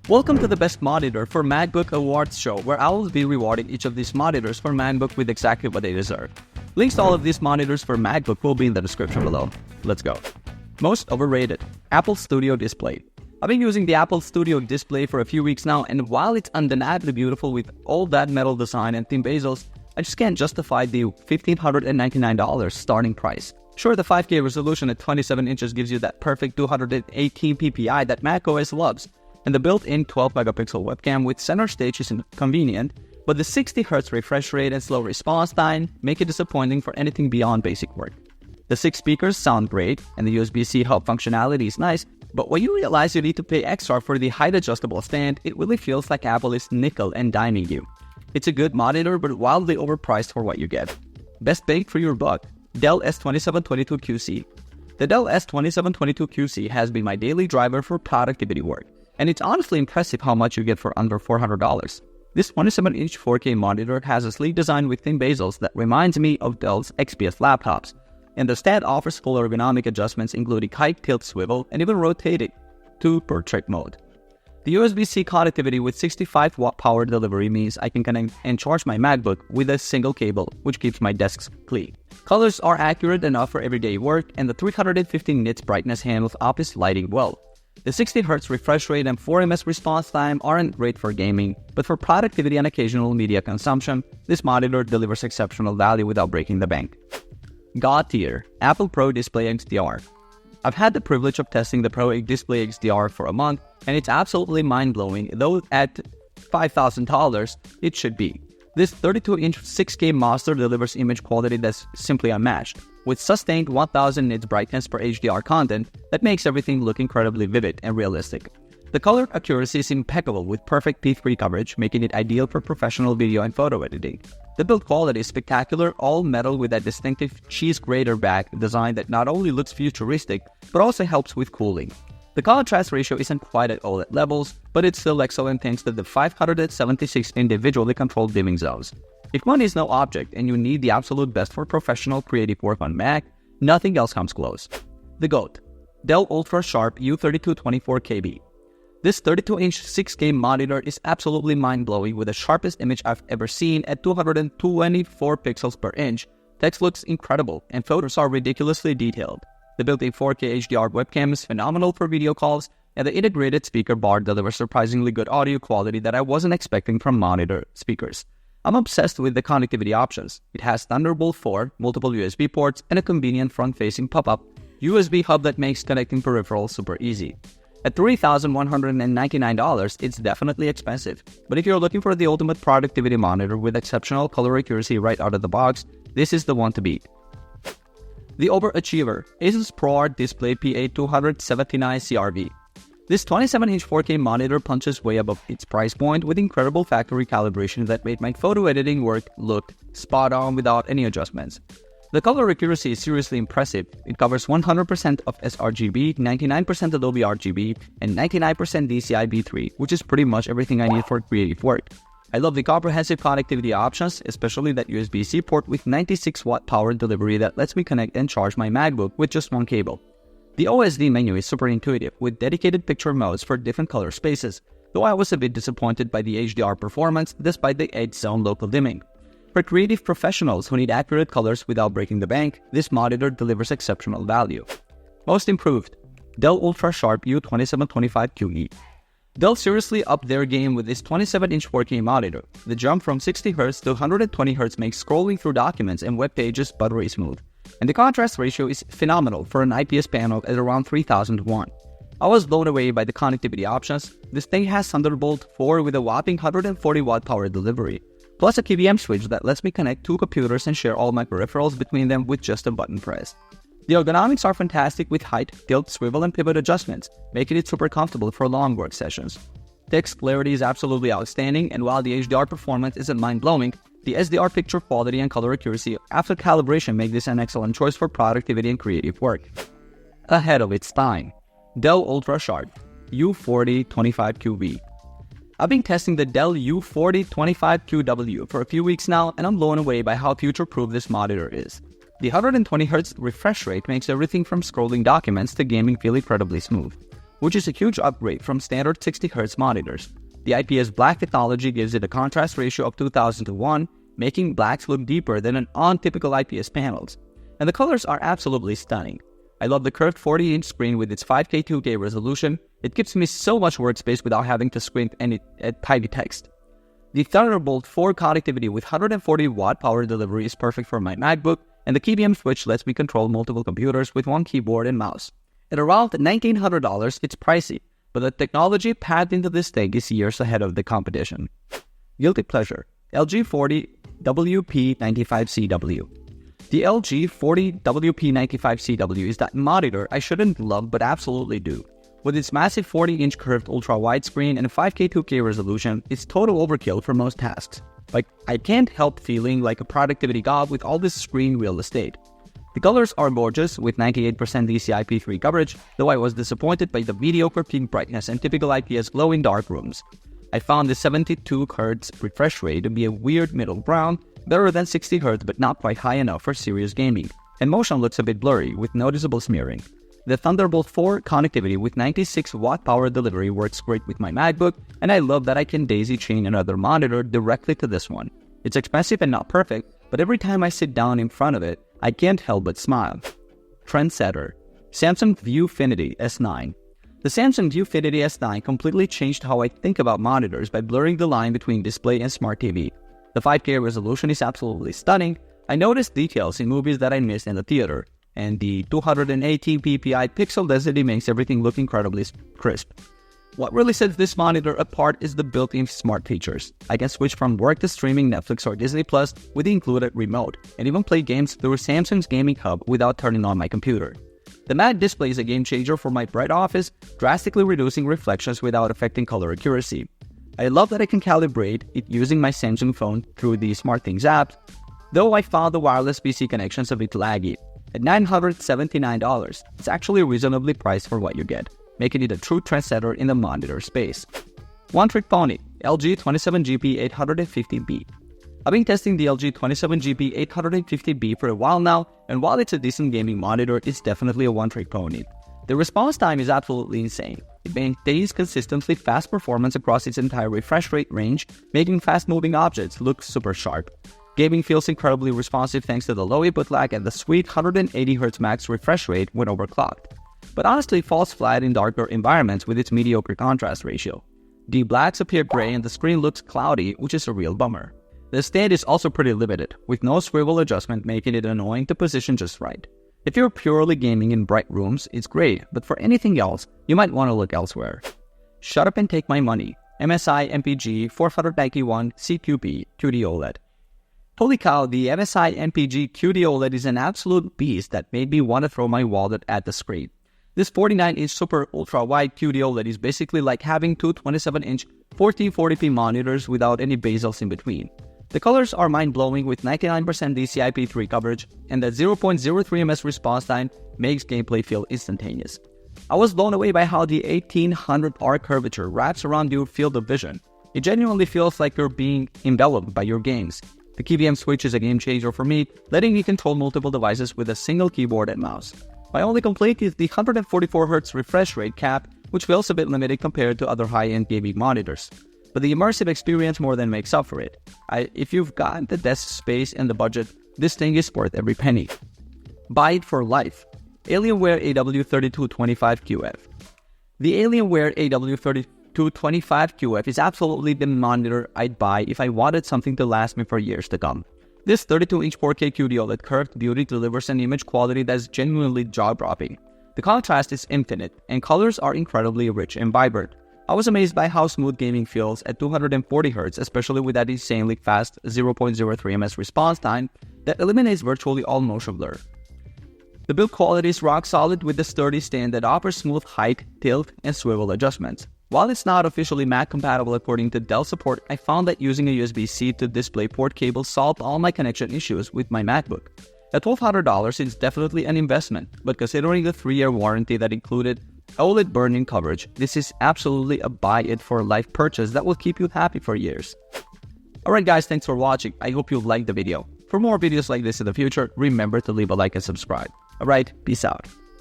Welcome to the best monitor for MacBook Awards show, where I will be rewarding each of these monitors for MacBook with exactly what they deserve. Links to all of these monitors for MacBook will be in the description below. Let's go. Most overrated, Apple Studio Display. I've been using the Apple Studio Display for a few weeks now, and while it's undeniably beautiful with all that metal design and thin bezels, I just can't justify the $1,599 starting price. Sure, the 5K resolution at 27 inches gives you that perfect 218 ppi that macOS loves, and the built-in 12-megapixel webcam with center stage is convenient, but the 60Hz refresh rate and slow response time make it disappointing for anything beyond basic work. The 6 speakers sound great, and the USB-C hub functionality is nice, but when you realize you need to pay extra for the height-adjustable stand, it really feels like Apple is nickel and diming you. It's a good monitor, but wildly overpriced for what you get. Best bang for your buck, Dell S2722QC. The Dell S2722QC has been my daily driver for productivity work, and it's honestly impressive how much you get for under $400. This 27-inch 4K monitor has a sleek design with thin bezels that reminds me of Dell's XPS laptops, and the stand offers full ergonomic adjustments including height, tilt, swivel, and even rotating to portrait mode. The USB-C connectivity with 65-watt power delivery means I can connect and charge my MacBook with a single cable, which keeps my desk clean. Colors are accurate enough for everyday work, and the 315 nits brightness handles office lighting well. The 60Hz refresh rate and 4ms response time aren't great for gaming, but for productivity and occasional media consumption, this monitor delivers exceptional value without breaking the bank. God tier, Apple Pro Display XDR. I've had the privilege of testing the Pro Display XDR for a month, and it's absolutely mind-blowing, though at $5,000, it should be. This 32-inch 6K monster delivers image quality that's simply unmatched, with sustained 1000 nits brightness per HDR content that makes everything look incredibly vivid and realistic. The color accuracy is impeccable with perfect P3 coverage, making it ideal for professional video and photo editing. The build quality is spectacular, all metal with that distinctive cheese grater back design that not only looks futuristic, but also helps with cooling. The contrast ratio isn't quite at OLED levels, but it's still excellent thanks to the 576 individually controlled dimming zones. If money is no object and you need the absolute best for professional creative work on Mac, nothing else comes close. The GOAT, Dell Ultra-Sharp U3025QW. This 32-inch 6K monitor is absolutely mind-blowing with the sharpest image I've ever seen at 224 pixels per inch. Text looks incredible, and photos are ridiculously detailed. The built-in 4K HDR webcam is phenomenal for video calls, and the integrated speaker bar delivers surprisingly good audio quality that I wasn't expecting from monitor speakers. I'm obsessed with the connectivity options. It has Thunderbolt 4, multiple USB ports, and a convenient front-facing pop-up USB hub that makes connecting peripherals super easy. At $3,199, it's definitely expensive, but if you're looking for the ultimate productivity monitor with exceptional color accuracy right out of the box, this is the one to beat. The Overachiever, Asus Pro Art Display PA279CRV. This 27-inch 4K monitor punches way above its price point with incredible factory calibration that made my photo editing work look spot on without any adjustments. The color accuracy is seriously impressive. It covers 100% of sRGB, 99% Adobe RGB, and 99% DCI-B3, which is pretty much everything I need for creative work. I love the comprehensive connectivity options, especially that USB-C port with 96-watt power delivery that lets me connect and charge my MacBook with just one cable. The OSD menu is super intuitive, with dedicated picture modes for different color spaces, though I was a bit disappointed by the HDR performance despite the 8-zone local dimming. For creative professionals who need accurate colors without breaking the bank, this monitor delivers exceptional value. Most improved, Dell Ultra-Sharp U2725QE. Dell seriously upped their game with this 27-inch 4K monitor. The jump from 60Hz to 120Hz makes scrolling through documents and web pages buttery smooth. And the contrast ratio is phenomenal for an IPS panel at around 3001. I was blown away by the connectivity options. This thing has Thunderbolt 4 with a whopping 140-watt power delivery, plus a KVM switch that lets me connect 2 computers and share all my peripherals between them with just a button press. The ergonomics are fantastic with height, tilt, swivel, and pivot adjustments, making it super comfortable for long work sessions. Text clarity is absolutely outstanding, and while the HDR performance isn't mind-blowing, the SDR picture quality and color accuracy after calibration make this an excellent choice for productivity and creative work. Ahead of its time, Dell Ultra-Sharp U4025QW. I've been testing the Dell U4025QW for a few weeks now, and I'm blown away by how future-proof this monitor is. The 120Hz refresh rate makes everything from scrolling documents to gaming feel incredibly smooth. which is a huge upgrade from standard 60Hz monitors. The IPS black technology gives it a contrast ratio of 2000 to 1, making blacks look deeper than on typical IPS panels. And the colors are absolutely stunning. I love the curved 40-inch screen with its 5K 2K resolution. It gives me so much workspace without having to squint at tiny text. The Thunderbolt 4 connectivity with 140-watt power delivery is perfect for my MacBook, and the KBM switch lets me control multiple computers with one keyboard and mouse. At around $1,900, it's pricey, but the technology packed into this thing is years ahead of the competition. Guilty pleasure: LG 40WP95CW. The LG 40WP95CW is that monitor I shouldn't love but absolutely do. With its massive 40-inch curved ultra-wide screen and 5K 2K resolution, it's total overkill for most tasks. Like, I can't help feeling like a productivity god with all this screen real estate. The colors are gorgeous with 98% DCI-P3 coverage, though I was disappointed by the mediocre peak brightness and typical IPS glow in dark rooms. I found the 72Hz refresh rate to be a weird middle ground, better than 60Hz but not quite high enough for serious gaming, and motion looks a bit blurry with noticeable smearing. The Thunderbolt 4 connectivity with 96-watt power delivery works great with my MacBook, and I love that I can daisy-chain another monitor directly to this one. It's expensive and not perfect, but every time I sit down in front of it, I can't help but smile. Trendsetter: Samsung Viewfinity S9. The Samsung Viewfinity S9 completely changed how I think about monitors by blurring the line between display and smart TV. The 5K resolution is absolutely stunning. I noticed details in movies that I missed in the theater, and the 218 ppi pixel density makes everything look incredibly crisp. What really sets this monitor apart is the built-in smart features. I can switch from work to streaming Netflix or Disney Plus with the included remote, and even play games through Samsung's gaming hub without turning on my computer. The matte display is a game changer for my bright office, drastically reducing reflections without affecting color accuracy. I love that I can calibrate it using my Samsung phone through the SmartThings app, though I found the wireless PC connections a bit laggy. At $979, it's actually reasonably priced for what you get, making it a true trendsetter in the monitor space. One trick pony: LG 27GP850B. I've been testing the LG 27GP850B for a while now, and while it's a decent gaming monitor, it's definitely a one-trick pony. The response time is absolutely insane. It maintains consistently fast performance across its entire refresh rate range, making fast-moving objects look super sharp. Gaming feels incredibly responsive thanks to the low input lag and the sweet 180Hz max refresh rate when overclocked. But honestly, it falls flat in darker environments with its mediocre contrast ratio. The blacks appear gray and the screen looks cloudy, which is a real bummer. The stand is also pretty limited, with no swivel adjustment making it annoying to position just right. If you're purely gaming in bright rooms, it's great, but for anything else, you might want to look elsewhere. Shut up and take my money. MSI MPG 4591QB QD OLED. Holy cow, the MSI MPGQD OLED is an absolute beast that made me want to throw my wallet at the screen. This 49-inch super ultra-wide QD OLED is basically like having two 27-inch 1440p monitors without any bezels in between. The colors are mind-blowing with 99% DCI-P3 coverage, and that 0.03 ms response time makes gameplay feel instantaneous. I was blown away by how the 1800R curvature wraps around your field of vision. It genuinely feels like you're being enveloped by your games. The KBM switch is a game changer for me, letting me control multiple devices with a single keyboard and mouse. My only complaint is the 144Hz refresh rate cap, which feels a bit limited compared to other high-end gaming monitors. But the immersive experience more than makes up for it. If you've got the desk space and the budget, this thing is worth every penny. Buy it for life. Alienware AW3225QF. The Alienware AW3225QF is absolutely the monitor I'd buy if I wanted something to last me for years to come. This 32-inch 4K QD OLED curved beauty delivers an image quality that's genuinely jaw-dropping. The contrast is infinite, and colors are incredibly rich and vibrant. I was amazed by how smooth gaming feels at 240Hz, especially with that insanely fast 0.03 ms response time that eliminates virtually all motion blur. The build quality is rock solid with the sturdy stand that offers smooth height, tilt, and swivel adjustments. While it's not officially Mac compatible according to Dell support, I found that using a USB-C to DisplayPort cable solved all my connection issues with my MacBook. At $1,200, it's definitely an investment, but considering the 3-year warranty that included OLED burn-in coverage, this is absolutely a buy-it-for-life purchase that will keep you happy for years. Alright guys, thanks for watching. I hope you liked the video. For more videos like this in the future, remember to leave a like and subscribe. Alright, peace out.